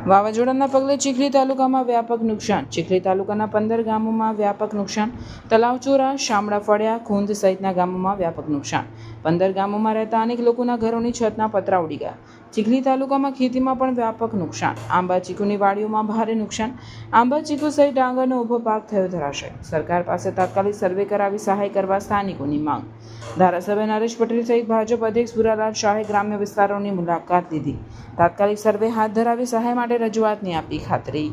વાવાઝોડાના પગલે ચીખલી તાલુકામાં વ્યાપક નુકસાન. ચીખલી તાલુકાના 15 ગામોમાં વ્યાપક નુકસાન. તલાવચોરા, શામળા ફળિયા, ખૂંદ સહિતના ગામોમાં વ્યાપક નુકસાન. 15 ગામોમાં રહેતા અનેક લોકોના ઘરોની છતના પતરા ઉડી ગયા. ચીખલી તાલુકામાં ખેતીમાં પણ વ્યાપક નુકસાન. આંબા ચીકુની વાડીઓમાં ભારે નુકસાન. આંબા ચીકુ સહિત ડાંગરનો ઊભો પાક થયો ધરાશય. સરકાર પાસે તાત્કાલિક સર્વે કરાવી સહાય કરવા સ્થાનિકોની માંગ. ધારાસભ્ય નરેશ પટેલ સહિત ભાજપ અધ્યક્ષ ભુરાલાલ શાહે ગ્રામ્ય વિસ્તારોની મુલાકાત લીધી. તાત્કાલિક સર્વે હાથ ધરાવી સહાય માટે રજૂઆતની આપી ખાતરી.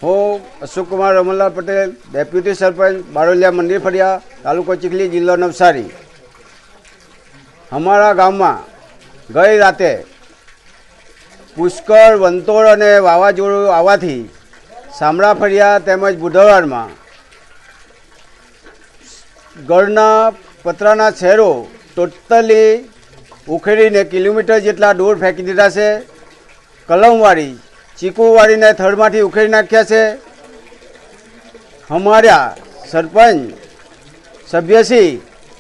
હું અશોક કુમાર રમણલાલ પટેલ, ડેપ્યુટી સરપંચ, બારોલિયા મંદિર ફળિયા, તાલુકો ચીખલી, જિલ્લો નવસારી. અમારા ગામમાં ગઈ રાતે પુષ્કળ, વંતોળ અને વાવાઝોડું આવવાથી શામળા ફળિયા તેમજ બુધવારમાં ગળના પતરાના શહેરો ટોટલી ઉખેડીને કિલોમીટર જેટલા દૂર ફેંકી દીધા છે. કલમવાડી, ચીકુવાડીને થડમાંથી ઉખેડી નાખ્યા છે. અમારા સરપંચ, સભ્યશ્રી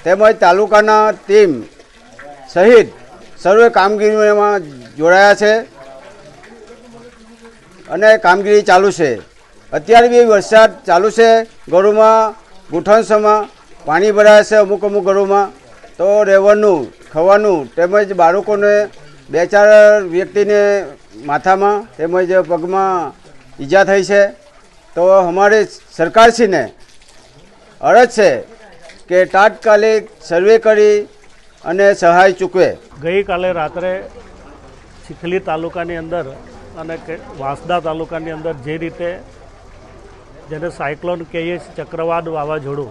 તેમજ તાલુકાના ટીમ સહિત સર્વે કામગીરીમાં જોડાયા છે અને કામગીરી ચાલુ છે. અત્યારે બી વરસાદ ચાલુ છે. ઘરોમાં ગુંઠણસમાં પાણી ભરાય છે. અમુક ઘરોમાં તો રહેવાનું, ખાવાનું તેમજ બાળકોને 2-4 વ્યક્તિને માથામાં તેમજ પગમાં ઈજા થઈ છે. તો અમારી સરકારશ્રીને અરજ છે કે તાત્કાલિક સર્વે કરી અને સહાય ચૂકવે. ગઈકાલે રાત્રે ચીખલી તાલુકાની અંદર અને વાંસદા તાલુકાની અંદર જે રીતે જેને સાયક્લોન કહીએ ચક્રવાત વાવાઝોડું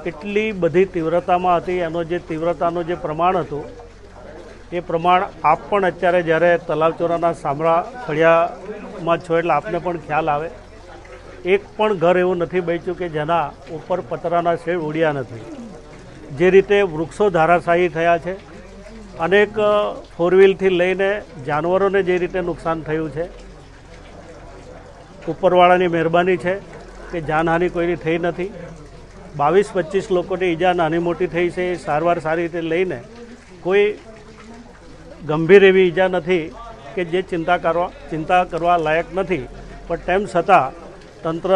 એટલી બધી તીવ્રતામાં હતી. એનો જે તીવ્રતાનું જે પ્રમાણ હતું એ પ્રમાણ આપ પણ અત્યારે જ્યારે તલાવચોરાના શામળા ફળિયામાં છો એટલે આપને પણ ખ્યાલ આવે. એક પણ ઘર એવું નથી બચ્યું કે જેના ઉપર પતરાના શેડ ઉડ્યા નથી. જે રીતે વૃક્ષો ધારાશાયી થયા છે, અનેક ફોર વ્હીલથી લઈને જાનવરોને જે રીતે નુકસાન થયું છે, ઉપરવાળાની મહેરબાની છે કે જાનહાનિ કોઈની થઈ નથી. 22-25 લોકોની ઈજા નાની મોટી થઈ છે. એ સારવાર સારી રીતે લઈને કોઈ ગંભીર એવી ઈજા નથી કે જે ચિંતા કરવા લાયક નથી. પણ તેમ છતાં તંત્ર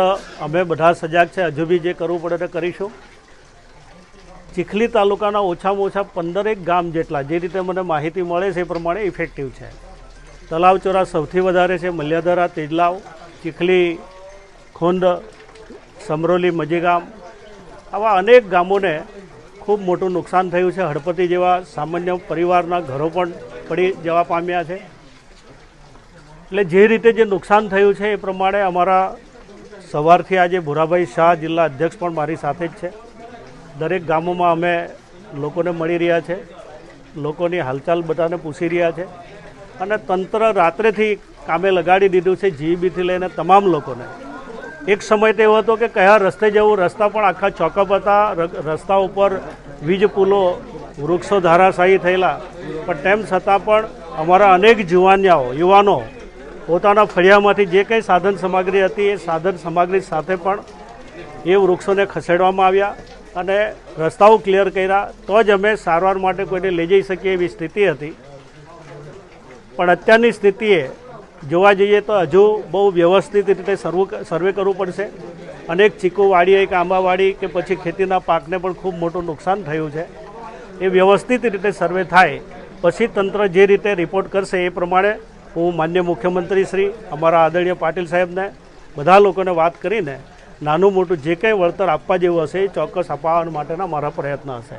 અમે બધા સજાગ છે. હજુ બી જે કરવું પડે તે કરીશું. ચીખલી તાલુકાના ઓછામાં ઓછા 15 ગામ જેટલા જે રીતે મને માહિતી મળે છે એ પ્રમાણે ઇફેક્ટિવ છે. તલાવચોરા સૌથી વધારે છે. મલ્યાધરા, તેજલાવ, ચીખલી, ખોંદ, સમરોલી, મજીગામ આવા અનેક ગામોને ખૂબ મોટું નુકસાન થયું છે. હળપતિ જેવા સામાન્ય પરિવારના ઘરો પણ પડી જવા પામ્યા છે. એટલે જે રીતે જે નુકસાન થયું છે એ પ્રમાણે અમારા સવારથી આજે ભુરાભાઈ શાહ, જિલ્લા અધ્યક્ષ પણ મારી સાથે જ છે. દરેક ગામોમાં અમે લોકોને મળી રહ્યા છે. લોકોની હાલચાલ બધાને પૂછી રહ્યા છે અને તંત્ર રાત્રેથી કામે લગાડી દીધું છે. જીઈબીથી લઈને તમામ લોકોને. એક સમય તો એવો હતો કે કયા રસ્તે જવું, રસ્તા પણ આખા ચોકઅપ હતા. રસ્તા ઉપર વીજ પુલો, વૃક્ષો ધારાશાયી થયેલા. પણ તેમ છતાં પણ અમારા અનેક યુવાનો પોતાના ફળિયામાંથી જે કંઈ સાધન સામગ્રી હતી એ સાધન સામગ્રી સાથે પણ એ વૃક્ષોને ખસેડવામાં આવ્યા અને રસ્તાઓ ક્લિયર કર્યા. તો જ અમે સારવાર માટે કોઈને લઈ જઈ શકીએ એવી સ્થિતિ હતી. પણ અત્યારની સ્થિતિએ જોવા જઈએ તો હજુ બહુ વ્યવસ્થિત રીતે સર્વે કરવું પડશે. અનેક ચીકુવાડી કે આંબાવાડી કે પછી ખેતીના પાકને પણ ખૂબ મોટું નુકસાન થયું છે. એ વ્યવસ્થિત રીતે સર્વે થાય પછી તંત્ર જે રીતે રિપોર્ટ કરશે એ પ્રમાણે હું માનનીય મુખ્યમંત્રી શ્રી, અમારા આદરણીય પાટીલ સાહેબને, બધા લોકોને વાત કરીને નાનું મોટું જે કંઈ વળતર આપવા જેવું હશે એ ચોક્કસ આપવા માટેના મારા પ્રયત્ન હશે.